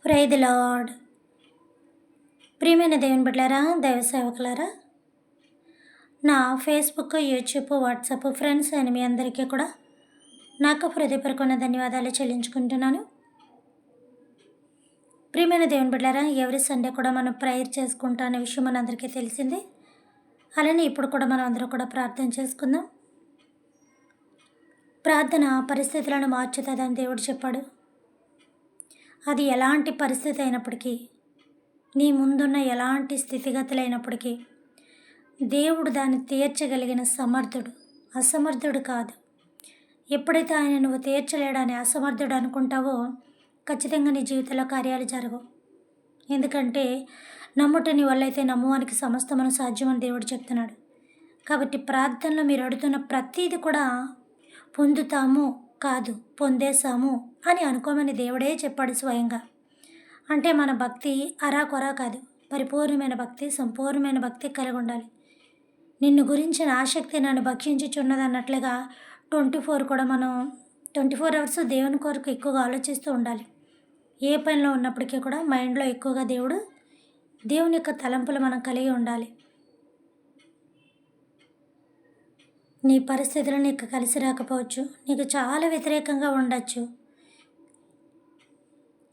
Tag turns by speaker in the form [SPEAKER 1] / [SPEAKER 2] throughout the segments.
[SPEAKER 1] Praise the lord. ప్రియమైన దేవుని బిడ్డలారా, దైవ సేవకులారా, నా ఫేస్బుక్, యూట్యూబ్, వాట్సాప్ ఫ్రెండ్స్ అని మీ అందరికీ కూడా నాకు హృదయపూర్వకమైన ధన్యవాదాలు చెల్లించుకుంటున్నాను. ప్రియమైన దేవుని బిడ్డలారా, ఎవరి సండే కూడా మనం ప్రేయర్ చేసుకుంటా అనే విషయం మనందరికీ తెలిసిందే. అలానే ఇప్పుడు కూడా మనం అందరూ కూడా ప్రార్థన చేసుకుందాం. ప్రార్థన పరిస్థితులను మార్చుతుందని దేవుడు చెప్పాడు. అది ఎలాంటి పరిస్థితి అయినప్పటికీ, నీ ముందున్న ఎలాంటి స్థితిగతులైనప్పటికీ దేవుడు దాన్ని తీర్చగలిగిన సమర్థుడు, అసమర్థుడు కాదు. ఎప్పుడైతే ఆయన నువ్వు తీర్చలేడని అసమర్థుడు అనుకుంటావో ఖచ్చితంగా నీ జీవితంలో కార్యాలు జరగవు. ఎందుకంటే నమ్ముట నీ వల్లైతే నమ్మువానికి సమస్తమును సాధ్యమని దేవుడు చెప్తున్నాడు. కాబట్టి ప్రార్థనలో మీరు అడుగుతున్న ప్రతీది కూడా పొందుతాము కాదు, పొందేశాము అని అనుకోమని దేవుడే చెప్పాడు స్వయంగా. అంటే మన భక్తి అరాకొరా కాదు, పరిపూర్ణమైన భక్తి, సంపూర్ణమైన భక్తి కలిగి ఉండాలి. నిన్ను గురించిన ఆసక్తి నన్ను భక్షించుచున్నది అన్నట్లుగా 24 కూడా మనం 24 అవర్స్ దేవుని కొరకు ఎక్కువగా ఆలోచిస్తూ ఉండాలి. ఏ పనిలో ఉన్నప్పటికీ కూడా మైండ్లో ఎక్కువగా దేవుని యొక్క తలంపులు మనం కలిగి ఉండాలి. నీ పరిస్థితులు నీకు కలిసి రాకపోవచ్చు, నీకు చాలా వ్యతిరేకంగా ఉండొచ్చు,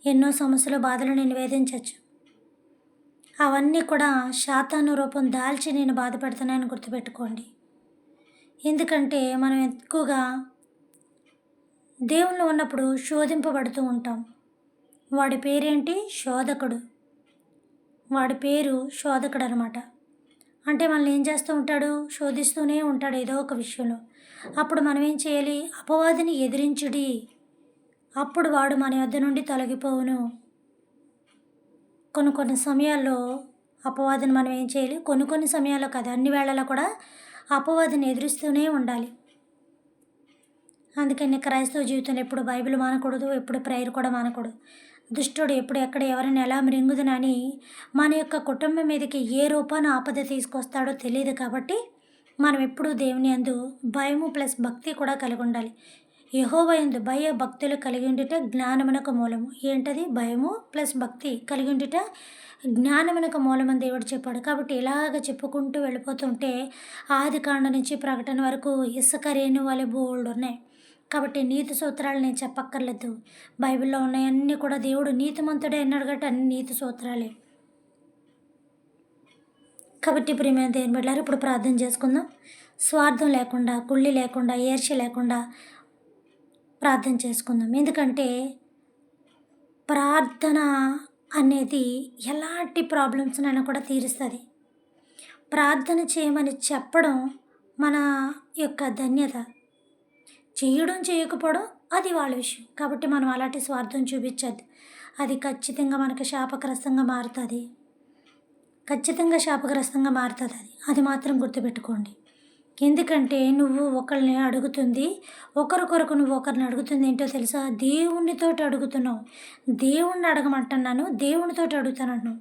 [SPEAKER 1] ఎన్నో సమస్యలు, బాధలు నేను వేధించవచ్చు. అవన్నీ కూడా శాతాను రూపం దాల్చి నేను బాధపడుతున్నాయని గుర్తుపెట్టుకోండి. ఎందుకంటే మనం ఎక్కువగా దేవుళ్ళు ఉన్నప్పుడు శోధింపబడుతూ ఉంటాం. వాడి పేరేంటి? శోధకుడు. వాడి పేరు శోధకుడు అనమాట. అంటే మనల్ని ఏం చేస్తూ ఉంటాడు? శోధిస్తూనే ఉంటాడు ఏదో ఒక విషయంలో. అప్పుడు మనం ఏం చేయాలి? అపవాదిని ఎదిరించుడి, అప్పుడు వాడు మన యొద్ద నుండి తొలగిపోవును. కొన్ని సమయాల్లో అపవాదిని మనం ఏం చేయాలి? కొన్ని సమయాల్లో కాదు, అన్ని వేళలా కూడా అపవాదిని ఎదురిస్తూనే ఉండాలి. అందుకని క్రైస్తవ జీవితంలో ఎప్పుడు బైబిల్ మానకూడదు, ఎప్పుడు ప్రేయర్ కూడా మానకూడదు. దుష్టుడు ఎప్పుడు ఎక్కడ ఎవరిని ఎలా మృంగుదునని మన యొక్క కుటుంబం మీదకి ఏ రూపాన ఆపద తీసుకొస్తాడో తెలియదు. కాబట్టి మనం ఎప్పుడూ దేవుని యందు భయము ప్లస్ భక్తి కూడా కలిగి ఉండాలి. యెహోవా యందు భయ భక్తులు కలిగి ఉండుట జ్ఞానమునకు మూలము. ఏంటది? భయము ప్లస్ భక్తి కలిగి ఉండుట జ్ఞానమునకు మూలమని దేవుడు చెప్పాడు. కాబట్టి ఇలాగ చెప్పుకుంటూ వెళ్ళిపోతుంటే ఆది కాండ నుంచి ప్రకటన వరకు ఇసుక రేణు వలె బోల్డ్ ఉన్నాయి. కాబట్టి నీతి సూత్రాలు నేను చెప్పక్కర్లేదు. బైబిల్లో ఉన్నాయన్నీ కూడా దేవుడు నీతిమంతుడే అన్నాడు కాబట్టి అన్ని నీతి సూత్రాలే. కాబట్టి ప్రియమైన దేవుని బిడ్డలారా, ఇప్పుడు ప్రార్థన చేసుకుందాం. స్వార్థం లేకుండా, కుళ్ళి లేకుండా, ఈర్ష్య లేకుండా ప్రార్థన చేసుకుందాం. ఎందుకంటే ప్రార్థన అనేది ఎలాంటి ప్రాబ్లమ్స్నైనా కూడా తీరుస్తుంది. ప్రార్థన చేయమని చెప్పడం మన యొక్క ధన్యత, చేయడం చేయకపోవడం అది వాళ్ళ విషయం. కాబట్టి మనం అలాంటి స్వార్థం చూపించద్దు. అది ఖచ్చితంగా మనకు శాపగ్రస్తంగా మారుతుంది. ఖచ్చితంగా శాపగ్రస్తంగా మారుతుంది. అది మాత్రం గుర్తుపెట్టుకోండి. ఎందుకంటే నువ్వు ఒకరిని అడుగుతుంది, ఒకరి కొరకు నువ్వు ఒకరిని అడుగుతుంది ఏంటో తెలుసా? దేవునితో అడుగుతున్నావు. దేవుణ్ణి అడగమంటున్నాను, దేవునితో అడుగుతాను.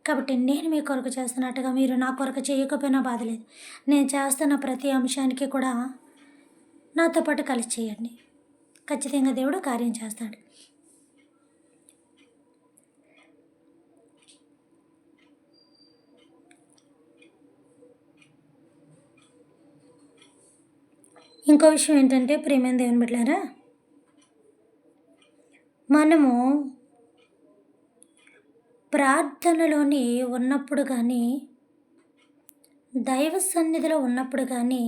[SPEAKER 1] కాబట్టి నేను మీ కొరకు చేస్తున్నట్టుగా మీరు నా కొరకు చేయకపోయినా బాధలేదు. నేను చేస్తున్న ప్రతి అంశానికి కూడా నాతో పాటు కలిసి చేయండి. ఖచ్చితంగా దేవుడు కార్యం చేస్తాడు. ఇంకో విషయం ఏంటంటే ప్రియమైన దేవుని బిడ్డలారా, మనము ప్రార్థనలోని ఉన్నప్పుడు కానీ, దైవ సన్నిధిలో ఉన్నప్పుడు కానీ,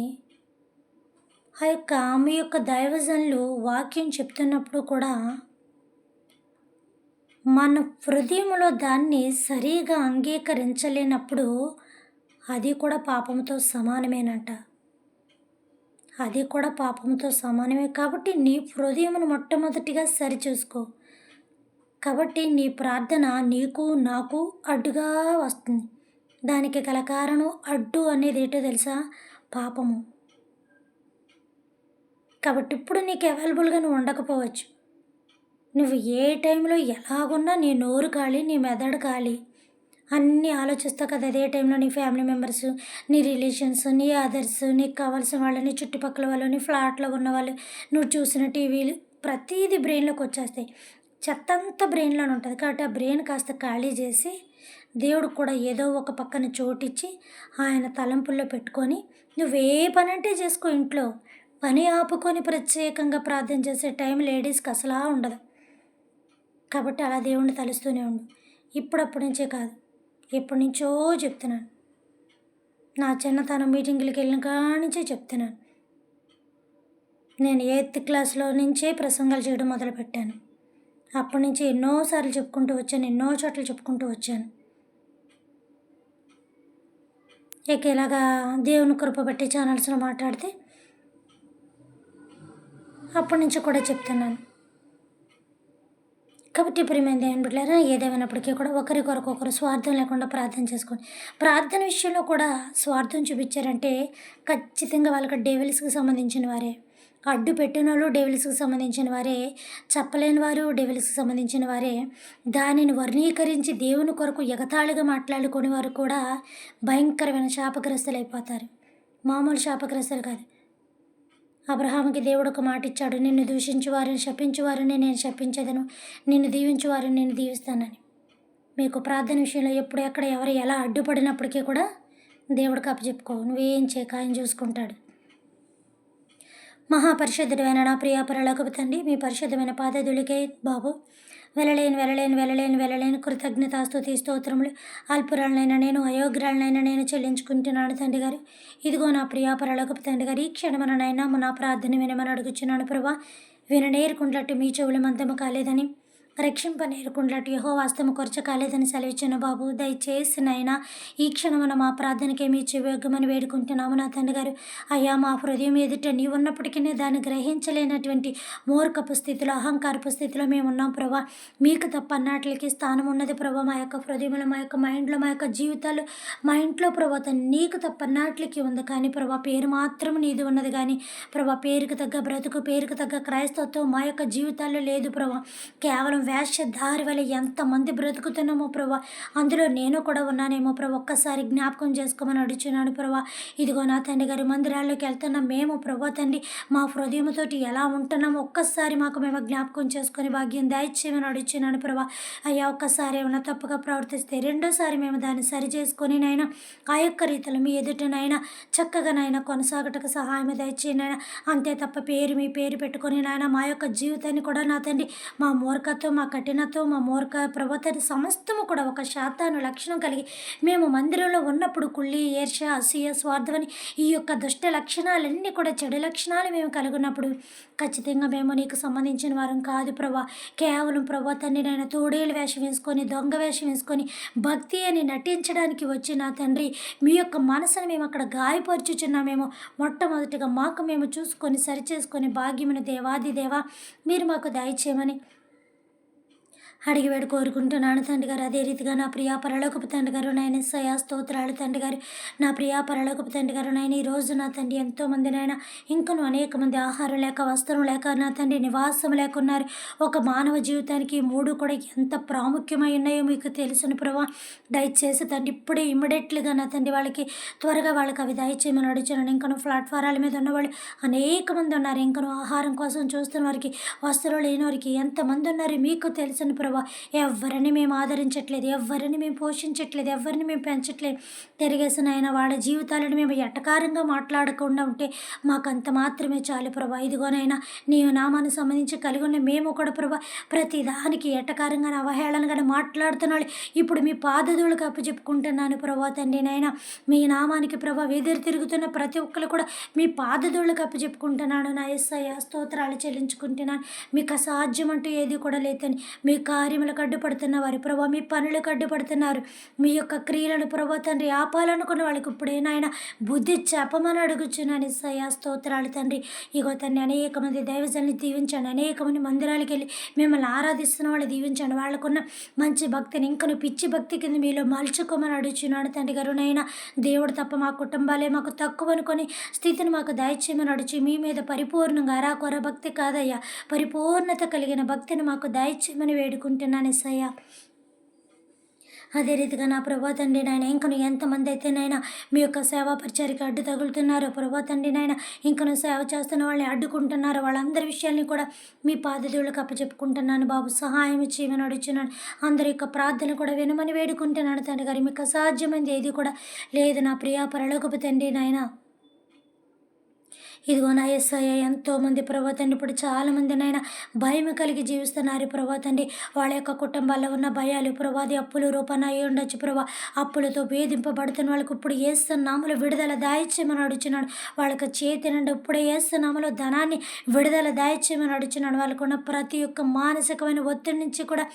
[SPEAKER 1] మీ యొక్క దైవజనులు వాక్యం చెప్తున్నప్పుడు కూడా మన హృదయంలో దాన్ని సరిగా అంగీకరించలేనప్పుడు అది కూడా పాపంతో సమానమేనంట. అది కూడా పాపంతో సమానమే. కాబట్టి నీ హృదయమును మొట్టమొదటిగా సరిచూసుకో. కాబట్టి నీ ప్రార్థన నీకు నాకు అడ్డుగా వస్తుంది. దానికి గల కారణం, అడ్డు అనేది ఏంటో తెలుసా? పాపము. కాబట్టి ఇప్పుడు నీకు అవైలబుల్గా నువ్వు ఉండకపోవచ్చు. నువ్వు ఏ టైంలో ఎలాగున్నా నీ నోరు ఖాళీ, నీ మెదడు ఖాళీ, అన్నీ ఆలోచిస్తావు కదా. అదే టైంలో నీ ఫ్యామిలీ మెంబర్స్, నీ రిలేషన్స్, నీ అదర్స్, నీకు కావాల్సిన వాళ్ళు, నీ చుట్టుపక్కల వాళ్ళు, నీ ఫ్లాట్లో ఉన్న వాళ్ళు, నువ్వు చూసిన టీవీలు, ప్రతీది బ్రెయిన్లోకి వచ్చేస్తాయి. చెత్త అంతా బ్రెయిన్‌లోనే ఉంటది. కాబట్టి ఆ బ్రెయిన్ కాస్త ఖాళీ చేసి, దేవుడికి కూడా ఏదో ఒక పక్కన చోటిచ్చి, ఆయన తలంపుల్లో పెట్టుకొని, నువ్వే పనంటే చేసుకో ఇంట్లో. పని ఆపుకొని ప్రత్యేకంగా ప్రార్థన చేసే టైం లేడీస్‌కి అసలా ఉండదు. కాబట్టి అలా దేవుడిని తలుస్తూనే ఉండు. ఇప్పుడప్పటి నుంచే కాదు, ఎప్పటినుంచో చెప్తున్నాను. నా చిన్నతనం మీటింగులకెళ్ళిన కాడ్నుంచే చెప్తున్నాను. నేను ఎయిత్ క్లాస్‌లో నుంచే ప్రసంగాలు చేయడం మొదలుపెట్టాను. అప్పటినుంచి ఎన్నో సార్లు చెప్పుకుంటూ వచ్చాను. ఎన్నో చోట్ల చెప్పుకుంటూ వచ్చాను. ఇక ఇలాగా దేవుని కృప బట్టి ఛానల్స్‌లో మాట్లాడితే అప్పటినుంచి కూడా చెప్తున్నాను. కాబట్టి ప్రియమైన దేవుని బిడ్డలారా, ఏదేమైనప్పటికీ కూడా ఒకరి కొరకు ఒకరు స్వార్థం లేకుండా ప్రార్థన చేసుకోండి. ప్రార్థన విషయంలో కూడా స్వార్థం చూపించారంటే ఖచ్చితంగా వాళ్ళకి డెవిల్స్‌కి సంబంధించిన వారే. అడ్డు పెట్టినోళ్ళు డెవిల్స్‌కి సంబంధించిన వారే. చెప్పలేని వారు డెవిల్స్‌కి సంబంధించిన వారే. దానిని వర్ణీకరించి దేవుని కొరకు ఎగతాళిగా మాట్లాడుకునే వారు కూడా భయంకరమైన శాపగ్రస్తులైపోతారు. మామూలు శాపగ్రస్తులు కాదు. అబ్రహాముకి దేవుడు ఒక మాట ఇచ్చాడు, నిన్ను దూషించు వారిని శపించు వారిని నేను శపించదను, నిన్ను దీవించు వారిని నేను దీవిస్తానని. మీకు ప్రార్థన విషయంలో ఎప్పుడు ఎక్కడ ఎవరు ఎలా అడ్డుపడినప్పటికీ కూడా దేవుడికి అప్పచెప్పుకో, నువ్వేం చేయక ఆయన చూసుకుంటాడు. మహాపరిశుద్ధుడైన నా ప్రియ పరలోకపు తండ్రి, మీ పరిశుద్ధమైన పాదధూళికే బాబు వెళ్ళలేను కృతజ్ఞతాస్తుతి స్తోత్రములు. అల్పురాలనైనా నేను, అయోగ్యురాలనైనా నేను చెల్లించుకుంటున్నాను తండ్రి గారు. ఇదిగో నా ప్రియ పరలోకపు తండ్రి గారు, ఈ క్షణమననైనా నా ప్రార్థన వినమని అడుగుచున్నాను ప్రభా. విననేరుకుంటట్టు మీ చెవులు మందము కాలేదని, రక్షింపనేరుకుంటట్టు యెహోవా హస్తము కొరచ కాలేదని సెలవిచ్చిన బాబు. దయచేసి నాయనా ఈ క్షణమున మా ప్రార్థనకే మీ చెవియొగ్గమని వేడుకుంటున్నాము నా తండ్రి గారు. అయ్యా, మా హృదయం ఎదుట నీవు ఉన్నప్పటికీ దాన్ని గ్రహించలేనటువంటి మూర్ఖపు స్థితిలో, అహంకారపు స్థితిలో మేము ఉన్నాం ప్రభా. మీకు తప్ప అన్నాటికి స్థానం ఉన్నది ప్రభా. మా యొక్క హృదయంలో, మా యొక్క మైండ్లో, మా యొక్క జీవితాలు, మా ఇంట్లో ప్రభా నీకు తప్ప అన్నాటికి ఉంది. కానీ ప్రభా పేరు మాత్రం నీది ఉన్నది. కానీ ప్రభా పేరుకు తగ్గ బ్రతుకు, పేరుకు తగ్గ క్రైస్తవత్వం మా యొక్క జీవితాల్లో లేదు ప్రభా. కేవలం వేషధారి వల్ల ఎంతమంది బ్రతుకుతున్నామో ప్రభా, అందులో నేను కూడా ఉన్నానేమో ప్రభా. ఒక్కసారి జ్ఞాపకం చేసుకోమని అడుగుచున్నాను ప్రభా. ఇదిగో నా తండ్రి గారి మందిరాల్లోకి వెళ్తున్న మేము ప్రభా తండ్రి, మా హృదయంతోటి ఎలా ఉంటున్నామో ఒక్కసారి మాకు మేము జ్ఞాపకం చేసుకొని భాగ్యం దయచేయమని అడుగుచున్నాను ప్రభా. అయ్యా, ఒక్కసారి ఏమైనా తప్పుగా ప్రవర్తిస్తే రెండోసారి మేము దాన్ని సరి చేసుకొని నైనా ఆ యొక్క రీతిలో మీ ఎదుటనైనా చక్కగా నైనా కొనసాగటకు సహాయం దయచేయనైనా. అంతే తప్ప మీ పేరు పెట్టుకొని నాయన మా యొక్క జీవితాన్ని కూడా నా తండ్రి, మా మూర్ఖత్వం, మా కఠినత్వం, మా మూర్ఖ ప్రవర్తన సమస్తము కూడా ఒక శాతాను లక్షణం కలిగి మేము మందిరంలో ఉన్నప్పుడు కుళ్ళి, ఈర్ష్య, అసూయ, స్వార్థమని ఈ యొక్క దుష్ట లక్షణాలన్నీ కూడా, చెడు లక్షణాలు మేము కలిగినప్పుడు ఖచ్చితంగా మేము నీకు సంబంధించిన వారం కాదు ప్రభా. కేవలం ప్రభా తండ్రి నాయన తోడేలు వేషం వేసుకొని, దొంగ వేషం వేసుకొని భక్తి అని నటించడానికి వచ్చి నా తండ్రి మీ యొక్క మనసును మేము అక్కడ గాయపరుచుచున్నామేమో. మొట్టమొదటిగా మాకు మేము చూసుకొని సరిచేసుకొని భాగ్యమును దేవాది దేవా మీరు మాకు దయచేయమని అడిగి వేడు కోరుకుంటున్నాను తండ్రి గారు. అదే రీతిగా నా ప్రియా పరలోకపు తండ్రి గారు నాయన సయా స్తోత్రాలు తండ్రి గారు. నా ప్రియా పరలోకపు తండ్రి గారు నాయన ఈరోజు నా తండ్రి ఎంతోమంది నాయన ఇంకను అనేక మంది ఆహారం లేక, వస్త్రం లేక, నా తండ్రి నివాసం లేకున్నారు. ఒక మానవ జీవితానికి మూడు కూడా ఎంత ప్రాముఖ్యమై ఉన్నాయో మీకు తెలుసును ప్రభా. దయచేసి తండ్రి ఇప్పుడే ఇమ్మీడియట్లీగా నా తండ్రి వాళ్ళకి త్వరగా వాళ్ళకి అవి దయచేయమని అడుగుతున్నాను. ఇంకను ప్లాట్ఫారాల మీద ఉన్నవాళ్ళు అనేక మంది ఉన్నారు. ఇంకను ఆహారం కోసం చూస్తున్న వారికి, వస్త్రం లేని వారికి ఎంతమంది ఉన్నారు మీకు తెలుసును ప్రభా. ఎవరిని మేము ఆదరించట్లేదు, ఎవరిని మేము పోషించట్లేదు, ఎవరిని మేము పెంచట్లేదు. తిరిగేసిన ఆయన వాళ్ళ జీవితాలను మేము ఎటకారంగా మాట్లాడకుండా ఉంటే మాకంత మాత్రమే చాలు ప్రభా. ఇదిగోనైనా నీ నామానికి సంబంధించి కలిగి ఉన్న మేము కూడా ప్రభా ప్రతి దానికి ఎటకారంగా, అవహేళనగా మాట్లాడుతున్నాడు. ఇప్పుడు మీ పాదధూళికి అప్పచెప్పుకుంటున్నాను ప్రభా తండ్రి నాయన. మీ నామానికి ప్రభా ఎదురు తిరుగుతున్న ప్రతి ఒక్కరు కూడా మీ పాదధూళికి అప్పచెప్పుకుంటున్నాను నా యేసయ్య. స్తోత్రాలు చెల్లించుకుంటున్నాను. మీకు అసాధ్యం అంటూ ఏది కూడా లేదని, మీ కార్యములకు అడ్డుపడుతున్న వారి ప్రభా, మీ పనులకు అడ్డుపడుతున్నారు. మీ యొక్క క్రియలను ప్రభా తండ్రి ఆపాలనుకున్న వాళ్ళకి ఇప్పుడే నాయన బుద్ధి చెప్పమని అడుగుచున్నాను యేసయ్య. స్తోత్రాలు తండ్రి. ఇగో తండ్రి అనేక మంది దైవజనుల్ని దీవించండి. అనేక మంది మందిరాలకు వెళ్ళి మిమ్మల్ని ఆరాధిస్తున్న వాళ్ళు దీవించండి. వాళ్ళకున్న మంచి భక్తిని ఇంకను పిచ్చి భక్తి కింద మీలో మలుచుకోమని అడుగుచున్నాడు తండ్రి గారు నైనా. దేవుడు తప్ప మా కుటుంబాలే మాకు తక్కువ అనుకొని స్థితిని మాకు దయచేయమని అడుచు. మీ మీద పరిపూర్ణంగా అరాకొర భక్తి కాదయ్యా, పరిపూర్ణత కలిగిన భక్తిని మాకు దయచేయమని వేడుకుంటున్నాను యేసయ్య. అదే రీతిగా నా ప్రభా తండ్రి నాయన ఇంకను ఎంతమంది అయితే నాయన మీ యొక్క సేవా పరిచర్యకి అడ్డు తగులుతున్నారో ప్రభా తండ్రి నాయన ఇంకను సేవ చేస్తున్న వాళ్ళని అడ్డుకుంటున్నారో వాళ్ళందరి విషయాల్ని కూడా మీ పాదదేవులకు అప్పచెప్పుకుంటున్నాను బాబు. సహాయం చేయమని అడుగుతున్నాను. అందరి యొక్క ప్రార్థన కూడా వినమని వేడుకుంటున్నాను తండ్రి గారు. మీకు అసాధ్యమైంది ఏది కూడా లేదు నా ప్రియా పరలోకపు తండ్రి నాయన. ఇదిగో నా యేసయ్య ఎంతోమంది ప్రభా తండ్రి ఇప్పుడు చాలామంది నాయన భయం కలిగి జీవిస్తున్నారు ప్రభా తండ్రి. వాళ్ళ యొక్క కుటుంబాల్లో ఉన్న భయాలు ప్రభా అది అప్పుల రూపాన అయి ఉండొచ్చు ప్రభా. అప్పులతో వేధింపబడుతున్న వాళ్ళకి ఇప్పుడు ఏస్తున్నాములో విడుదల దాయిచ్చేయమని అడుగుతున్నాడు. వాళ్ళకి చేతి నుండి ఇప్పుడే ఏస్తున్నాములో ధనాన్ని విడుదల దాయిచ్చేయమని అడుగుతున్నాడు. వాళ్ళకు ఉన్న ప్రతి ఒక్క మానసికమైన ఒత్తిడి నుంచి కూడా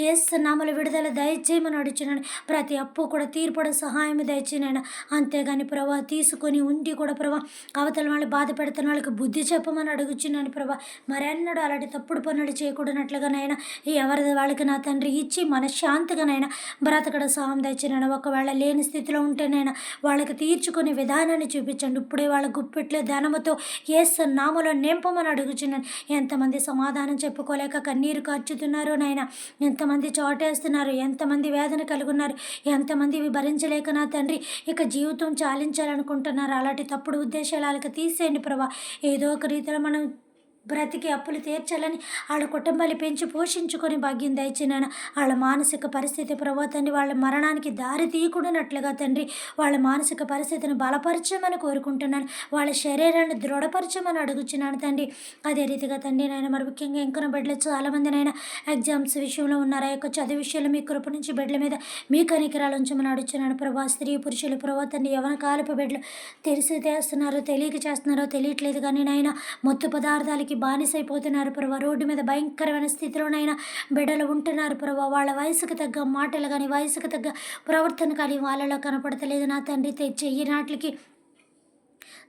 [SPEAKER 1] ఏస్తున్నాములో విడుదల దయచేయమని అడుగుతున్నాడు. ప్రతి అప్పు కూడా తీర్పడ సహాయం దయచేయనైనా. అంతేగాని ప్రభా తీసుకొని ఉండి కూడా ప్రభా అవతల వాళ్ళు బాధ పెడుతున్న వాళ్ళకి బుద్ధి చెప్పమని అడుగుచున్నాను ప్రభా. మరెన్నడూ అలాంటి తప్పుడు పనులు చేయకూడనట్లుగానైనా ఎవరిది వాళ్ళకి నా తండ్రి ఇచ్చి మనశ్శాంతిగానైనా బ్రతకడ సహాయం తెచ్చినైనా. ఒకవేళ లేని స్థితిలో ఉంటేనైనా వాళ్ళకి తీర్చుకునే విధానాన్ని చూపించండి. ఇప్పుడే వాళ్ళ గుప్పెట్లో ధనముతో యేసు నామములో నింపమని అడుగుచున్నాను. ఎంతమంది సమాధానం చెప్పుకోలేక కన్నీరు కార్చుతున్నారో నాయన, ఎంతమంది చోటేస్తున్నారు, ఎంతమంది వేదన కలిగి ఉన్నారు, ఎంతమంది ఇవి భరించలేక నా తండ్రి ఇక జీవితం చాలించాలనుకుంటున్నారు. అలాంటి తప్పుడు ఉద్దేశాలు వాళ్ళకి తీసేయండి ప్రభా. ఏదో ఒక రీతిలో మనం బ్రతికి అప్పులు తీర్చాలని వాళ్ళ కుటుంబాలు పెంచి పోషించుకొని భాగ్యం దయచినాను. వాళ్ళ మానసిక పరిస్థితి ప్రభా తండ్రి వాళ్ళ మరణానికి దారి తీయకూడనట్లుగా తండ్రి వాళ్ళ మానసిక పరిస్థితిని బలపరచమని కోరుకుంటున్నాను. వాళ్ళ శరీరాన్ని దృఢపరచమని అడుగుచున్నాను తండ్రి. అదే రీతిగా తండ్రి నాయన మరి ముఖ్యంగా ఇంకొన బిడ్డలు చాలామంది నాయన ఎగ్జామ్స్ విషయంలో ఉన్నారు. ఆ యొక్క చదువు విషయంలో మీ కృప నుంచి బిడ్డల మీద మీ కనికరాలు ఉంచమని అడుగుచున్నాను ప్రభా. స్త్రీ పురుషులు ప్రభా తండ్రి యవన కాలపు బిడ్డలు తెలిసి చేస్తున్నారో తెలియక చేస్తున్నారో తెలియట్లేదు కానీ నాయన మత్తు పదార్థాలకి బానిసైపోతున్నారు ప్రభా. రోడ్డు మీద భయంకరమైన స్థితిలోనైనా బిడ్డలు ఉంటున్నారు ప్రభా. వాళ్ళ వయసుకు తగ్గ మాటలు కానీ వయసుకు తగ్గ ప్రవర్తన కానీ వాళ్ళలో కనపడతలేదు నా తండ్రి. చెయ్యి నాట్లకి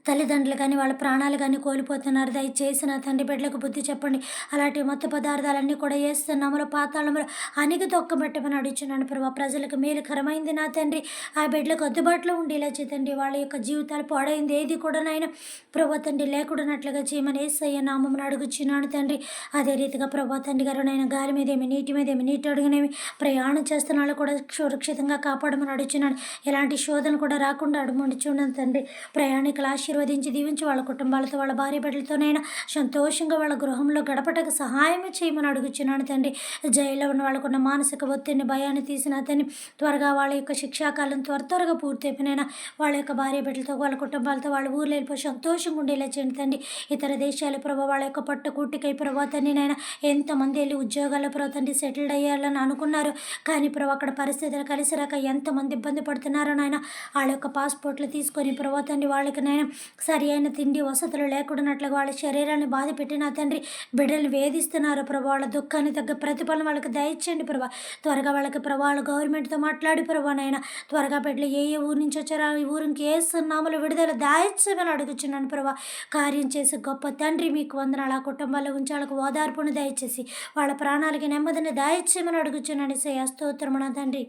[SPEAKER 1] తల్లిదండ్రులు కానీ వాళ్ళ ప్రాణాలు కానీ కోల్పోతున్నారు. దయచేసి నా తండ్రి బిడ్డలకు బుద్ధి చెప్పండి. అలాంటి మత్తు పదార్థాలన్నీ కూడా వేస్తున్నాములో పాతాళములో అణిగి తొక్కబెట్టమని అడుగుచున్నాను ప్రభా. ప్రజలకు మేలుకరమైంది నా తండ్రి ఆ బిడ్డలకు అందుబాటులో ఉండేలా చేతండి. వాళ్ళ యొక్క జీవితాలు పాడైంది ఏది కూడా నాయన ప్రభా తండ్రి లేకుండానట్లుగా చేయమని యేసయ్య నామమున అడుగుచున్నాను తండ్రి. అదే రీతిగా ప్రభా తండ్రి గారు నాయన గాలి మీదేమి నీటి మీదేమి నీటి అడుగునేమి ప్రయాణం చేస్తున్న వాళ్ళు కూడా సురక్షితంగా కాపాడమని అడుగుచున్నాను. ఎలాంటి శోధన కూడా రాకుండా అడుగుండి చూడండి తండ్రి. ప్రయాణికుల ఆశీర్వదించి దీవించి వాళ్ళ కుటుంబాలతో వాళ్ళ భార్య బిడ్డలతోనైనా సంతోషంగా వాళ్ళ గృహంలో గడపటకు సహాయం చేయమని అడుగుచున్నాను తండ్రి. జైల్లో ఉన్న వాళ్ళకున్న మానసిక ఒత్తిడిని భయాన్ని తీసిన తండ్రి త్వరగా వాళ్ళ యొక్క శిక్షాకాలం త్వరగా పూర్తి అయిపోయినైనా వాళ్ళ యొక్క భార్య బిడ్డలతో వాళ్ళ కుటుంబాలతో వాళ్ళ ఊర్లో వెళ్ళిపోయి సంతోషంగా ఉండేలా చేయండి తండ్రి. ఇతర దేశాలు ప్రభావ వాళ్ళ యొక్క పట్టుకూటికై ప్రభావ తండ్రి నైనా ఎంతమంది వెళ్ళి ఉద్యోగాల్లో ప్రభావ తండ్రి సెటిల్డ్ అయ్యాలని అనుకున్నారు. కానీ ప్రభావ అక్కడ పరిస్థితులు కలిసి రాక ఎంతమంది ఇబ్బంది పడుతున్నారో నాయన వాళ్ళ యొక్క పాస్పోర్ట్లు తీసుకొని ప్రభావ తండ్రి వాళ్ళకి నైనా సరి అయిన తిండి వసతులు లేకుండానట్లుగా వాళ్ళ శరీరాన్ని బాధ పెట్టిన తండ్రి బిడ్డలు వేధిస్తున్నారు ప్రభా. వాళ్ళ దుఃఖాన్ని తగ్గ ప్రతిఫలం వాళ్ళకి దయచేయండి ప్రభా. త్వరగా వాళ్ళకి ప్రభా వాళ్ళ గవర్నమెంట్తో మాట్లాడి ప్రభా నాయన త్వరగా బిడ్డలు ఏ ఊరు నుంచి వచ్చారో ఈ ఊరికి ఏ సున్నాములు విడుదల దాయిచ్చమని అడుగుచున్నాను ప్రభా. కార్యం చేసి గొప్ప తండ్రి మీకు వందనాలు. ఆ కుటుంబాల్లో ఉంచి వాళ్ళకు ఓదార్పును దయచేసి వాళ్ళ ప్రాణాలకి నెమ్మదిని దాయిచ్చమని అడుగుచున్నాను. స్తోత్రమున తండ్రి.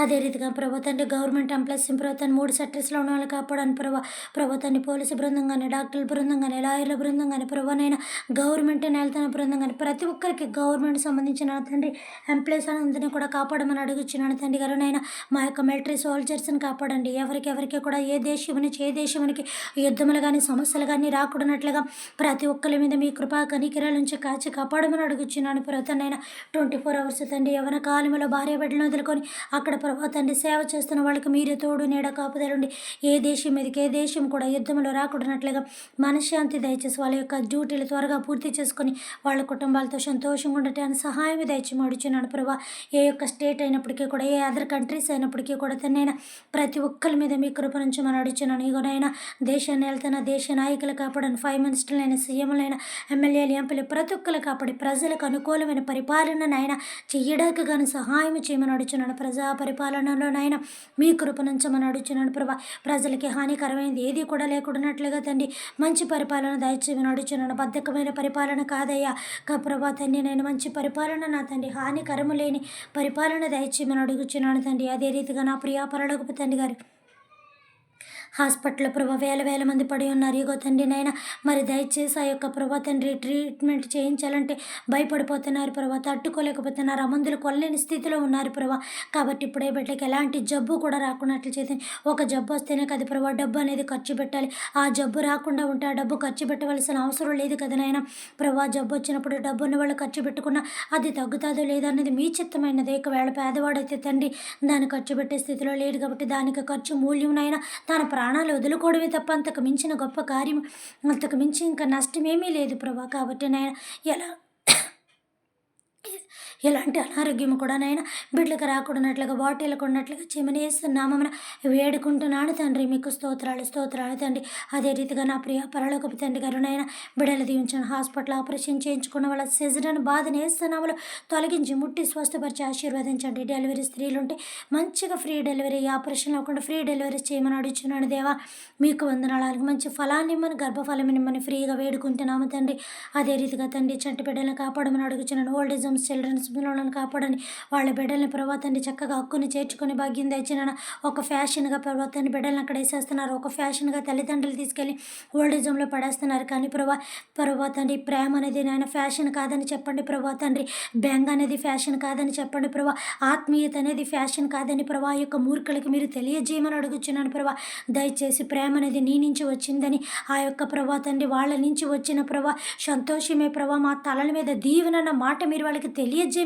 [SPEAKER 1] అదే రీతిగా ప్రభా తండ్రి గవర్నమెంట్ ఎంప్లాయీస్ ప్రభా 3 సెక్టర్స్లో ఉన్న వాళ్ళు కాపాడని ప్రభా తండ్రి పోలీసు బృందం కానీ డాక్టర్ల బృందం కానీ లాయర్ల బృందం కానీ ప్రభానైనా గవర్నమెంట్ వెళ్తున్న బృందం కానీ ప్రతి ఒక్కరికి గవర్నమెంట్ సంబంధించిన తండ్రి ఎంప్లాయీస్ అందరినీ కూడా కాపాడమని అడుగుచున్నాను తండ్రి గారు. నైనా మా యొక్క మిలిటరీ సోల్జర్స్ని కాపాడండి. ఎవరికి కూడా ఏ దేశం నుంచి ఏ దేశానికి యుద్ధములు కానీ సమస్యలు కానీ రాకూడనట్లుగా ప్రతి ఒక్కరి మీద మీ కృపా కనికిరాల నుంచి కాచి కాపాడమని అడుగుచున్నాను ప్రభానైనా. 24 hours తండ్రి యవన కాలంలో భార్య బిడ్డలను వదులుకొని అక్కడ ప్రభా తండ్రి సేవ చేస్తున్న వాళ్ళకి మీరే తోడు నీడ కాపుదలుండి ఏ దేశం మీదకి ఏ దేశం కూడా యుద్ధంలో రాకూడనట్లుగా మనశ్శాంతి దయచేసి వాళ్ళ యొక్క డ్యూటీలు త్వరగా పూర్తి చేసుకొని వాళ్ళ కుటుంబాలతో సంతోషంగా ఉండటానికి సహాయం దయచేసి అడుగుచున్నాను ప్రభా. ఏ యొక్క స్టేట్ అయినప్పటికీ కూడా ఏ అదర్ కంట్రీస్ అయినప్పటికీ కూడా తనైనా ప్రతి ఒక్కరి మీద మీ కృప నుంచి మనం అడుగుచున్నాను. ఇగోనైనా దేశాన్ని వెళ్తున్న దేశ నాయకులు కాపాడని 5 మినిస్టర్లైన సీఎంలైన ఎమ్మెల్యేలు ఎంపీలు ప్రతి ఒక్కరు కాపాడి ప్రజలకు అనుకూలమైన పరిపాలననైనా చెయ్యడానికి కానీ సహాయం చేయమని అడుగుచున్నాను. ప్రజా పరిపాలనలోనైనా మీ కృప నుంచి మనం అడుగుచున్నాను ప్రభా. ప్రజలకి హానికరమైనది ఏది కూడా లేకుండానట్లుగా తండ్రి మంచి పరిపాలన దయచేయమని అడుగుచున్నాను. బద్ధకమైన పరిపాలన కాదయ్యా ప్రభా తండ్రి. నేను మంచి పరిపాలన నా తండ్రి హానికరము లేని పరిపాలన దయచేయమని అడుగుచున్నాను తండ్రి. అదే రీతిగా నా ప్రియా పరలోకపు తండ్రి గారు హాస్పిటల్లో ప్రభా వేల వేల మంది పడి ఉన్నారు. ఇగో తండ్రి నాయన మరి దయచేసి ఆ యొక్క ప్రభా తండ్రి ట్రీట్మెంట్ చేయించాలంటే భయపడిపోతున్నారు ప్రభా, తట్టుకోలేకపోతున్నారు. ఆ మందులు కొనలేని స్థితిలో ఉన్నారు ప్రభా. కాబట్టి ఇప్పుడే బిడ్డకి ఎలాంటి జబ్బు కూడా రాకున్నట్లు చేసి, ఒక జబ్బు వస్తేనే కదా ప్రభా డబ్బు అనేది ఖర్చు పెట్టాలి. ఆ జబ్బు రాకుండా ఉంటే ఆ డబ్బు ఖర్చు పెట్టవలసిన అవసరం లేదు కదా నాయన. ప్రభా జబ్బు వచ్చినప్పుడు డబ్బు ఉన్న వాళ్ళు ఖర్చు పెట్టుకున్నా అది తగ్గుతుందో లేదా అనేది మీ చిత్తమైనది. ఒకవేళ పేదవాడైతే తండ్రి దాన్ని ఖర్చు పెట్టే స్థితిలో లేడు కాబట్టి దానికి ఖర్చు మూల్యంనైనా తన ప్రాణాలు వదులుకోవడమే తప్ప అంతకు మించిన గొప్ప కార్యం, అంతకు మించి ఇంకా నష్టమేమీ లేదు ప్రభా. కాబట్టి నాయన ఎలా ఎలాంటి అనారోగ్యం కూడా నాయన బిడ్డలకు రాకూడనట్లుగా వాటిలకు ఉన్నట్లుగా చిమనేస్తున్నామని వేడుకుంటున్నాను తండ్రి. మీకు స్తోత్రాలు స్తోత్రాలు తండ్రి. అదే రీతిగా నా ప్రియ పరలోకపు తండ్రి గారు నాయన బిడ్డలు దీవించిన హాస్పిటల్ ఆపరేషన్ చేయించుకున్న వాళ్ళ సిజరన్ బాధను వేస్తున్నాములు తొలగించి ముట్టి స్వస్థపరిచి ఆశీర్వదించండి. డెలివరీ స్త్రీలు ఉంటే మంచిగా ఫ్రీ డెలివరీ, ఆపరేషన్ అవ్వకుండా ఫ్రీ డెలివరీ చేయమని అడుగుతున్నాను దేవా. మీకు వందనాలకు మంచి ఫలాన్ని ఇమ్మని, గర్భఫలం ఇమ్మని ఫ్రీగా వేడుకుంటున్నాము తండ్రి. అదే రీతిగా తండ్రి చంటి బిడ్డలను కాపాడమని అడుగుతున్నాను. ఓల్డేజమ్స్ చిల్డ్రన్స్ పిల్లలను కాపాడని వాళ్ళ బిడ్డల్ని ప్రభాతాన్ని చక్కగా హక్కుని చేర్చుకొని భాగ్యం తెచ్చిన ఒక ఫ్యాషన్గా ప్రభాతాన్ని బిడ్డలను అక్కడ వేసేస్తున్నారు. ఒక ఫ్యాషన్గా తల్లిదండ్రులు తీసుకెళ్ళి ఓల్డేజంలో పడేస్తున్నారు. కానీ ప్రభాతండి ప్రేమ అనేది నాయన ఫ్యాషన్ కాదని చెప్పండి ప్రభాతండ్రి. బెంగ అనేది ఫ్యాషన్ కాదని చెప్పండి ప్రభా. ఆత్మీయత అనేది ఫ్యాషన్ కాదని ప్రభా యొక్క మూర్ఖులకి మీరు తెలియజేయమని అడుగుచున్నాను ప్రభా. దయచేసి ప్రేమ అనేది నీ నుంచి వచ్చిందని ఆ యొక్క ప్రభాతండి వాళ్ళ నుంచి వచ్చిన ప్రభా సంతోషమే ప్రభా. మా తలల మీద దీవెనన్న మాట మీరు వాళ్ళకి తెలియజేయమని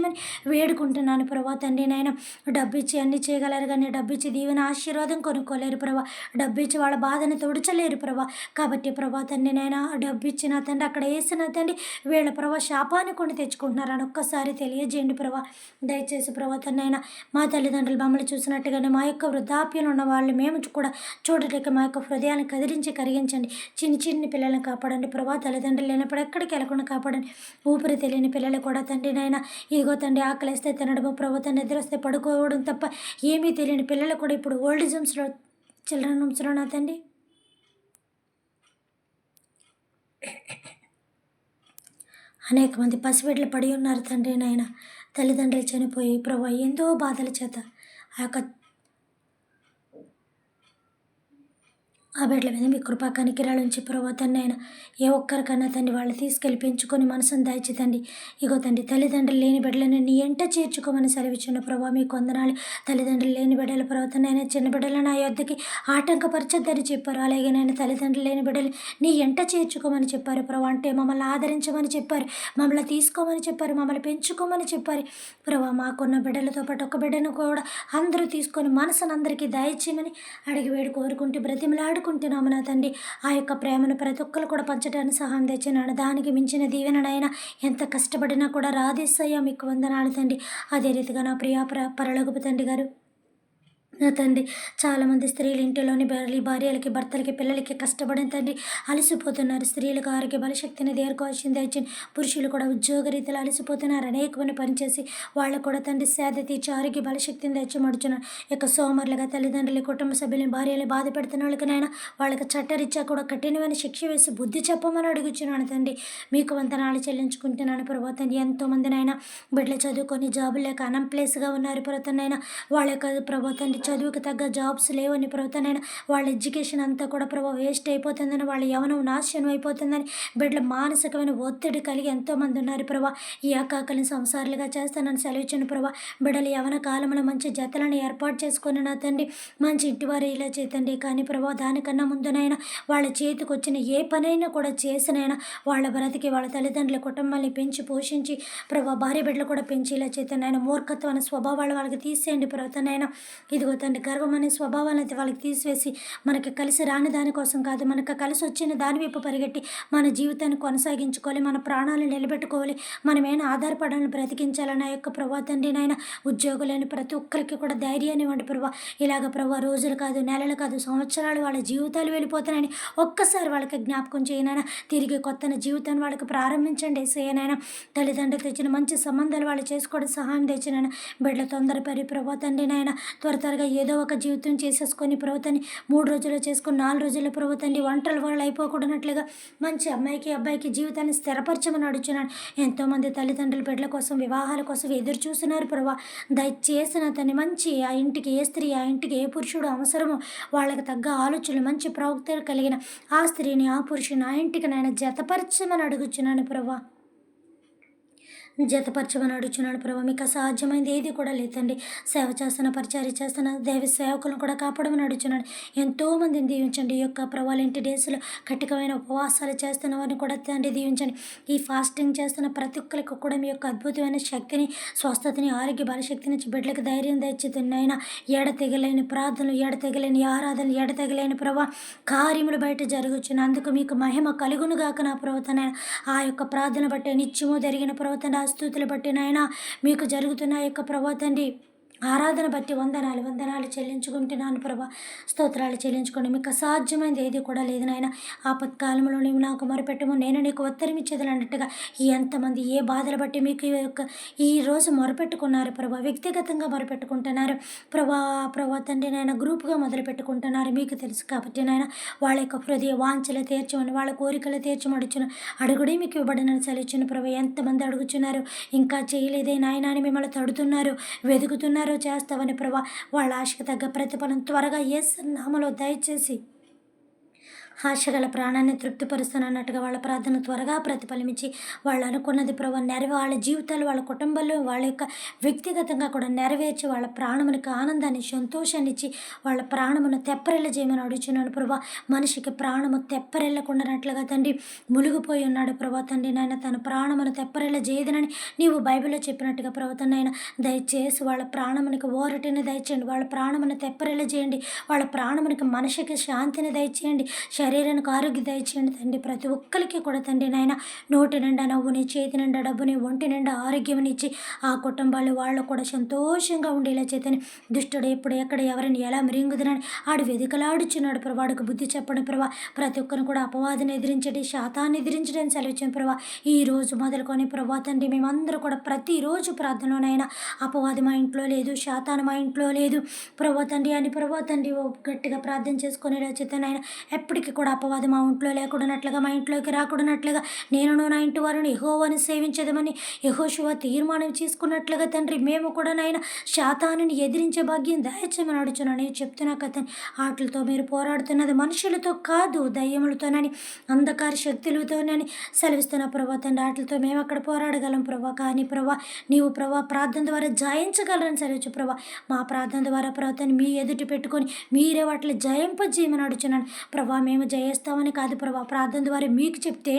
[SPEAKER 1] వేడుకుంటున్నాను ప్రభా తండ్రి. నాయన డబ్బు ఇచ్చి అన్ని చేయగలరు కానీ డబ్బు ఇచ్చి దీవెన ఆశీర్వాదం కొనుక్కోలేరు ప్రభా. డబ్బు ఇచ్చి వాళ్ళ బాధని తొడచలేరు ప్రభా. కాబట్టి ప్రభా తండ్రి నాయన డబ్బు ఇచ్చిన తండ్రి అక్కడ వేసిన తండ్రి వీళ్ళ ప్రభా శాపాన్ని కొని తెచ్చుకుంటున్నారు అని ఒక్కసారి తెలియజేయండి ప్రభా. దయచేసి ప్రభా తండ్రి అయినా మా తల్లిదండ్రులు మమ్మల్ని చూసినట్టుగానే మా యొక్క వృద్ధాప్యంలో ఉన్న వాళ్ళు మేము కూడా చూడలేక మా యొక్క హృదయాన్ని కదిలించి కరిగించండి. చిన్ని పిల్లల్ని కాపాడండి ప్రభా. తల్లిదండ్రులు లేనప్పుడు ఎక్కడికి వెళ్ళకుండా కాపాడండి. ఊపిరి తెలియని పిల్లలు కూడా తండ్రి నాయన ఇగో తండ్రి ఆకలిస్తే తినడము ప్రభు తండ్రి నిద్రస్తే పడుకోవడం తప్ప ఏమీ తెలియని పిల్లలు కూడా ఇప్పుడు ఓల్డేజమ్స్లో చిల్డ్రన్ హోమ్స్లో నా తండ్రి అనేక మంది పసిబిడ్డలు పడి ఉన్నారు తండ్రి నాయన. తల్లిదండ్రులు చనిపోయి ప్రభు ఎంతో బాధల చేత ఆ యొక్క ఆ బిడ్డల మీద మీ కృపా కనికిరాలు ఉంచి ప్రభా తండ్రి అయినా ఏ ఒక్కరికన్నా తండ్రి వాళ్ళు తీసుకెళ్ళి పెంచుకొని మనసును దాచి తండ్రి. ఇగో తండ్రి తల్లిదండ్రులు లేని బిడ్డలను నీ ఎంట చేర్చుకోమని సెలవిచ్చిన ప్రభా మీకు వందనాలు. తల్లిదండ్రులు లేని బిడ్డల ప్రవర్తనైనా చిన్న బిడ్డలను నా యొద్దకి ఆటంకపరచొద్దని చెప్పారు. అలాగే నేను తల్లిదండ్రులు లేని బిడ్డలు నీ ఎంట చేర్చుకోమని చెప్పారు ప్రభా. అంటే మమ్మల్ని ఆదరించమని చెప్పారు, మమ్మల్ని తీసుకోమని చెప్పారు, మమ్మల్ని పెంచుకోమని చెప్పారు ప్రభా. మాకున్న బిడ్డలతో పాటు ఒక బిడ్డను కూడా అందరూ తీసుకొని మనసును అందరికీ దయచేయమని అడిగి వేడి కోరుకుంటూ బ్రతిమలాడుకుంటున్నాము నా తండ్రి. ఆ యొక్క ప్రేమను ప్రతి ఒక్కరు కూడా పంచడానికి సహాయం తెచ్చినాడు. దానికి మించిన దీవెననైనా ఎంత కష్టపడినా కూడా రాధేశయ్యా మీకు వందనాలు తండ్రి. అదే రీతిగా నా ప్రియా పరలోకపు తండ్రి గారు నా తండ్రి చాలామంది స్త్రీలు ఇంటిలోని భార్యలకి భర్తలకి పిల్లలకి కష్టపడిన తండ్రి అలసిపోతున్నారు. స్త్రీలకు ఆరోగ్య బలశక్తిని దేర్కోవాల్సింది వచ్చింది. పురుషులు కూడా ఉద్యోగరీతిలో అలసిపోతున్నారు. అనేకమైన పనిచేసి వాళ్ళకు కూడా తండ్రి సేద తీర్చి ఆరోగ్య బలశక్తిని తెచ్చిమడుచున్నారు. ఇక సోమరులుగా తల్లిదండ్రులు కుటుంబ సభ్యులని భార్యలు బాధ పెడుతున్న వాళ్ళకినైనా వాళ్ళకి చట్టరీత్యా కూడా కఠినమైన శిక్ష వేసి బుద్ధి చెప్పమని అడుగుచున్నాను తండ్రి. మీకు వందనాలు చెల్లించుకుంటున్నాను ప్రభా తండ్రి. ఎంతోమందినైనా బిడ్డలు చదువుకొని జాబులు లేక అన్ఎంప్లాయ్స్గా ఉన్నారు ప్రభుత్వనైనా వాళ్ళ యొక్క ప్రభా తండ్రి చదువుకు తగ్గ జాబ్స్ లేవని ప్రభుత్వనైనా వాళ్ళ ఎడ్యుకేషన్ అంతా కూడా ప్రభావ వేస్ట్ అయిపోతుందని, వాళ్ళ యవనం నాశనం అయిపోతుందని బిడ్డల మానసికమైన ఒత్తిడి కలిగి ఎంతోమంది ఉన్నారు ప్రభా. ఈ ఆకాకలిని సంసారాలుగా చేస్తానని సెలవిచ్చిన ప్రభా. బిడ్డల యవన కాలంలో మంచి జతలను ఏర్పాటు చేసుకొని నా తండ్రి మంచి ఇంటివారు ఇలా చేతండి. కానీ ప్రభా దానికన్నా ముందునైనా వాళ్ళ చేతికి వచ్చిన ఏ పనైనా కూడా చేసినైనా వాళ్ళ బ్రతికి వాళ్ళ తల్లిదండ్రుల కుటుంబాన్ని పెంచి పోషించి ప్రభా భార్య బిడ్డలు కూడా పెంచి ఇలా చేతండి. ఆయన మూర్ఖత్వం అనే స్వభావాలు వాళ్ళకి తీసేయండి ప్రభుత్వనైనా. ఇదిగో తండ్రి గర్వం అనే స్వభావాలను అయితే వాళ్ళకి తీసివేసి మనకి కలిసి రాని దానికోసం కాదు, మనకు కలిసి వచ్చిన దాని వైపు పరిగెట్టి మన జీవితాన్ని కొనసాగించుకోవాలి, మన ప్రాణాలను నిలబెట్టుకోవాలి, మనమేనా ఆధారపడాలని బ్రతికించాలని ఆ యొక్క ప్రభా తండ్రి నాయన ఉద్యోగులైన ప్రతి ఒక్కరికి కూడా ధైర్యాన్ని ఇవ్వండి ప్రభా. ఇలాగ ప్రభా రోజులు కాదు నెలలు కాదు సంవత్సరాలు వాళ్ళ జీవితాలు వెళ్ళిపోతున్నాయని ఒక్కసారి వాళ్ళకి జ్ఞాపకం చేయనైనా తిరిగి కొత్త జీవితాన్ని వాళ్ళకి ప్రారంభించండి ఏసయ్యనైనా. తల్లిదండ్రులు తెచ్చిన మంచి సంబంధాలు వాళ్ళు చేసుకోవడం సహాయం తెచ్చినైనా బిడ్డల తొందరపడి ప్రభా తండ్రి నాయన త్వరగా అన్నట్లుగా ఏదో ఒక జీవితం చేసేసుకొని ప్రభుత్వాన్ని 3 రోజుల్లో చేసుకొని 4 రోజుల్లో ప్రభుత్వాన్ని వంటల వాళ్ళు అయిపోకూడనట్లుగా మంచి అమ్మాయికి అబ్బాయికి జీవితాన్ని స్థిరపరచమని అడుగుతున్నాను. ఎంతోమంది తల్లిదండ్రుల బిడ్డల కోసం వివాహాల కోసం ఎదురు చూస్తున్నారు ప్రభా. దయచేసి నా తండ్రి మంచి ఆ ఇంటికి ఏ స్త్రీ ఆ ఇంటికి ఏ పురుషుడు అవసరమో వాళ్ళకి తగ్గ ఆలోచనలు మంచి ప్రవక్తలు కలిగిన ఆ స్త్రీని ఆ పురుషుని ఆ ఇంటికి నేను జతపరచమని అడుగుచున్నాను ప్రభా. జతపరచమని అడుగుచున్నాడు ప్రభా. మీకు అసాధ్యమైంది ఏది కూడా లేదండి. సేవ చేస్తున్న పరిచర్య చేస్తున్న దైవ సేవకులను కూడా కాపాడమని అడుగుచున్నాడు. ఎంతోమందిని దీవించండి. ఈ యొక్క ప్రభావ ఇంటి డేస్లో కఠినమైన ఉపవాసాలు చేస్తున్న వారిని కూడా తండ్రి దీవించండి. ఈ ఫాస్టింగ్ చేస్తున్న ప్రతి ఒక్కరికి కూడా మీ యొక్క అద్భుతమైన శక్తిని స్వస్థతని ఆరోగ్య బలశక్తిని బిడ్డలకు ధైర్యం తెచ్చుతుంది. అయినా ఎడతెగలేని ప్రార్థనలు ఎడతెగలేని ఆరాధనలు ఎడతెగలేని ప్రభా కార్యములు బయట జరుగుచున్న అందుకు మీకు మహిమ కలుగును గాక నా ప్రవర్తన. ఆ యొక్క ప్రార్థన బట్టే నిత్యము జరిగిన ప్రవర్తన స్తుతులు బట్టి నాయన మీకు జరుగుతున్న యొక్క ప్రభా తండ్రి ఆరాధన బట్టి వందనాలు చెల్లించుకుంటున్నాను ప్రభా. స్తోత్రాలు చెల్లించుకోండి. మీకు అసాధ్యమైనది ఏది కూడా లేదు నాయన. ఆపత్కాలంలో నీవు నాకు మొరపెట్టము నేను నీకు ఉత్తరం ఇచ్చేది అన్నట్టుగా ఎంతమంది ఏ బాధలు బట్టి మీకు ఈరోజు మొరపెట్టుకున్నారు ప్రభా. వ్యక్తిగతంగా మొరపెట్టుకుంటున్నారు ప్రభా తండ్రి నాయన గ్రూప్గా మొదలు పెట్టుకుంటున్నారు. మీకు తెలుసు కాబట్టి నాయన వాళ్ళ యొక్క హృదయ వాంఛలు తీర్చమని వాళ్ళ కోరికలు తీర్చమడుచును అడుగుడే మీకు ఇవ్వబడినని సెలవుచును ప్రభా. ఎంతమంది అడుగుచున్నారు ఇంకా చేయలేదే నాయన అని మిమ్మల్ని తడుతున్నారు వెతుకుతున్నారు చేస్తావని ప్రభా. వాళ్ళ ఆశకు తగ్గ ప్రతిఫలం త్వరగా యేసు నామములో దయచేసి ఆశగల ప్రాణాన్ని తృప్తిపరుస్తానన్నట్టుగా వాళ్ళ ప్రార్థన త్వరగా ప్రతిఫలమిచ్చి వాళ్ళు అనుకున్నది ప్రభా వాళ్ళ జీవితాలు వాళ్ళ కుటుంబాల్లో వాళ్ళ యొక్క వ్యక్తిగతంగా కూడా నెరవేర్చి వాళ్ళ ప్రాణమునికి ఆనందాన్ని సంతోషాన్ని ఇచ్చి వాళ్ళ ప్రాణమును తెప్పరిల్ల చేయమని అడుగుచున్నాను ప్రభా. మనిషికి ప్రాణము తెప్పరిల్లకుండానట్లుగా తండ్రి మునిగిపోయి ఉన్నాడు ప్రభా తండ్రి నాయన తన ప్రాణమును తెప్పరిల్ల చేయదనని నీవు బైబిల్లో చెప్పినట్టుగా ప్రభా నాయన దయచేసి వాళ్ళ ప్రాణమునికి ఓరటిని దయచేయండి. వాళ్ళ ప్రాణమును తెప్పరిల్ల చేయండి. వాళ్ళ ప్రాణమునికి మనిషికి శాంతిని దయచేయండి. శరీరానికి ఆరోగ్యం దయచేయండి తండ్రి. ప్రతి ఒక్కరికి కూడా తండ్రి నాయన నోటి నిండా నవ్వుని చేతి నిండా డబ్బుని ఒంటి నిండా ఆరోగ్యం ఇచ్చి ఆ కుటుంబాలు వాళ్ళు కూడా సంతోషంగా ఉండేలా చేతని దుష్టుడు ఎప్పుడు ఎక్కడ ఎవరిని ఎలా మృంగుదనని ఆడు వెదికలాడుచున్నాడు ప్రభా. వాడికి బుద్ధి చెప్పండి ప్రభా. ప్రతి ఒక్కరిని కూడా అపవాదిని ఎదిరించండి శాతాన్ని ఎదిరించడానికి సెలవిచ్చాను ప్రభా. ఈ రోజు మొదలుకొని ప్రభా తండ్రి మేమందరూ కూడా ప్రతిరోజు ప్రార్థనలోనైనా అపవాది మా ఇంట్లో లేదు శాతాను మా ఇంట్లో లేదు ప్రభా తండ్రి అని ప్రభా తండ్రి గట్టిగా ప్రార్థన చేసుకునేలా చేతనైనా ఎప్పటికీ కూడా అపవాది మా ఇంట్లో లేకూడనట్లుగా మా ఇంట్లోకి రాకూడనట్లుగా నేను నా ఇంటి వారిని యెహోవాను సేవించదమని యెహోషువ తీర్మానం చేసుకున్నట్లుగా తండ్రి మేము కూడా నాయన శాతానుని ఎదిరించే భాగ్యం దయచేయమని అడుగుచున్నాను. చెప్తున్నా కథని వాటితో మీరు పోరాడుతున్నది మనుషులతో కాదు దయ్యములతోనని అంధకార శక్తులతోనని సెలవిస్తున్న ప్రభా తండ్రి. వాటితో మేము అక్కడ పోరాడగలం ప్రభా. కానీ ప్రభా నీవు ప్రభా ప్రార్థన ద్వారా జయించగలరని సెలవచ్చు ప్రభా. మా ప్రార్థన ద్వారా ప్రభుత్వాన్ని మీ ఎదుటి పెట్టుకొని మీరే వాటిని జయింపజేయమని అడుగుచున్నాను ప్రభా. మేము జయిస్తామని కాదు ప్రభా. ప్రార్థన ద్వారా మీకు చెప్తే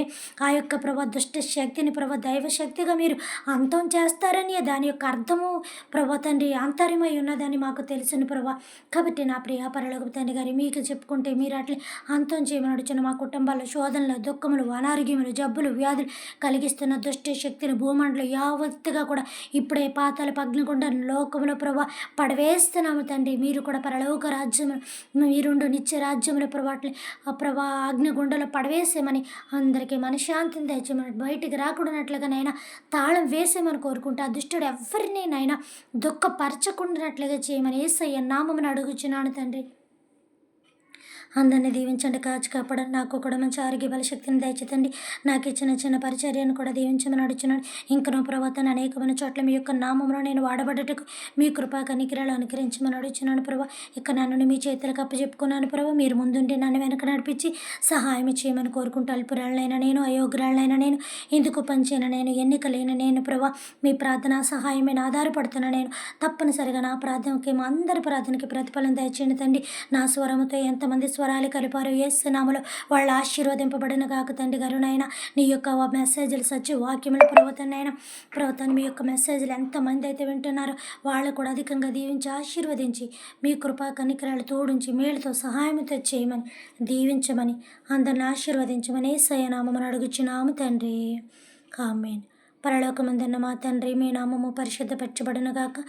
[SPEAKER 1] ఆ యొక్క ప్రభా దుష్ట శక్తిని ప్రభా దైవ శక్తిగా మీరు అంతం చేస్తారని దాని యొక్క అర్థము ప్రభా తండ్రి ఆంతర్యమై ఉన్నదని మాకు తెలుసును ప్రభా. కాబట్టి నా ప్రియ పరలోకపు తండ్రి గారి మీకు చెప్పుకుంటే మీరు అట్లా అంతం చేయమని అడుగుచున్న మా కుటుంబాల్లో శోధనలు దుఃఖములు అనారోగ్యములు జబ్బులు వ్యాధులు కలిగిస్తున్న దుష్ట శక్తిని భూమండలు యావత్తుగా కూడా ఇప్పుడే పాతాల పగ్నిగుండ లోకములో ప్రభా పడవేస్తున్నాము తండ్రి. మీరు కూడా పరలోక రాజ్యము మీరుండు నిత్య రాజ్యముల ప్రభాట్లు ఆ ప్రభా అగ్నిగుండలో పడవేసేమని అందరికీ మనశ్శాంతిని దయచేయమని బయటికి రాకూడనట్లుగా నైనా తాళం వేసేమని కోరుకుంటా. దుష్టుడు ఎవరిని నైనా దుఃఖపరచకుండానట్లుగా చేయమని యేసయ్య నామమున అడుగుచున్నాను తండ్రి. అందరినీ దీవించండి కాచి కాపాడండి. నాకు కూడా మంచి ఆరోగ్య బలశక్తిని దయచేతండి. నాకు ఇచ్చిన చిన్న పరిచర్యను కూడా దీవించమని అడుగుచున్నాను. ఇంకనూ ప్రవర్తన అనేకమైన చోట్ల మీ యొక్క నామంలో నేను వాడబడ్డటకు మీ కృపా కనికిరాలు అనుకరించమని అడుగుచున్నాను ప్రభా. ఇక నన్ను మీ చేతులకు అప్పచెప్పుకున్నాను ప్రభా. మీరు ముందుండి నన్ను వెనక నడిపించి సహాయం చేయమని కోరుకుంటూ అల్పురాళ్ళైనా నేను అయోగ్యురాళ్ళైనా నేను ఇందుకు పనిచేయను నేను ఎన్నిక లేని నేను ప్రభా. మీ ప్రార్థన సహాయమైన ఆధారపడుతున్నా నేను తప్పనిసరిగా నా ప్రార్థనకి మా అందరి ప్రార్థనకి ప్రతిఫలం దయచేయండి తండ్రి. నా స్వరముతో ఎంతమంది స్వరాలు కలిపారు యేసు నామములో వాళ్ళు ఆశీర్వదింపబడిన కాక తండ్రి గారు నాయన నీ యొక్క మెసేజ్లు సత్య వాక్యములు ప్రవర్తన మీ యొక్క మెసేజ్లు ఎంతమంది అయితే వింటున్నారో వాళ్ళు కూడా అధికంగా దీవించి ఆశీర్వదించి మీ కృపా కనికరాలు తోడించి మేలుతో సహాయంతో చేయమని దీవించమని అందరిని ఆశీర్వదించమని యేసయ్య నామమున అడుగుచున్నాము తండ్రి. ఆమేన్. పరలోకమందున్న మా తండ్రి మీ నామము పరిశుద్ధపరచబడును గాక.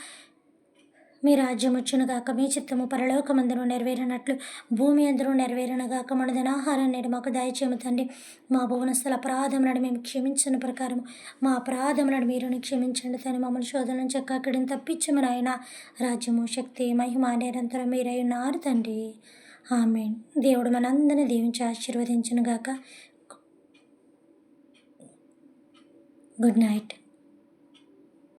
[SPEAKER 1] మీ రాజ్యం వచ్చునుగాక, మీ చిత్తము పరలోకమందును నెరవేరినట్లు భూమి అందరూ నెరవేరునుగాక. మన దినాహారం నేడు మాకు దయచేయము తండ్రి. మా భువనస్థల అపరాధములను మేము క్షమించిన ప్రకారం మా అపరాధములను మీరు క్షమించండి తండ్రి. మమ్మల్ని శోధన చెక్కడిని తప్పించమని ఆయన రాజ్యము శక్తి మహిమ నిరంతరం మీరై ఉన్నారు తండ్రి. ఆమేన్. దేవుడు మనందరిని దీవించి ఆశీర్వదించునుగాక. Good night.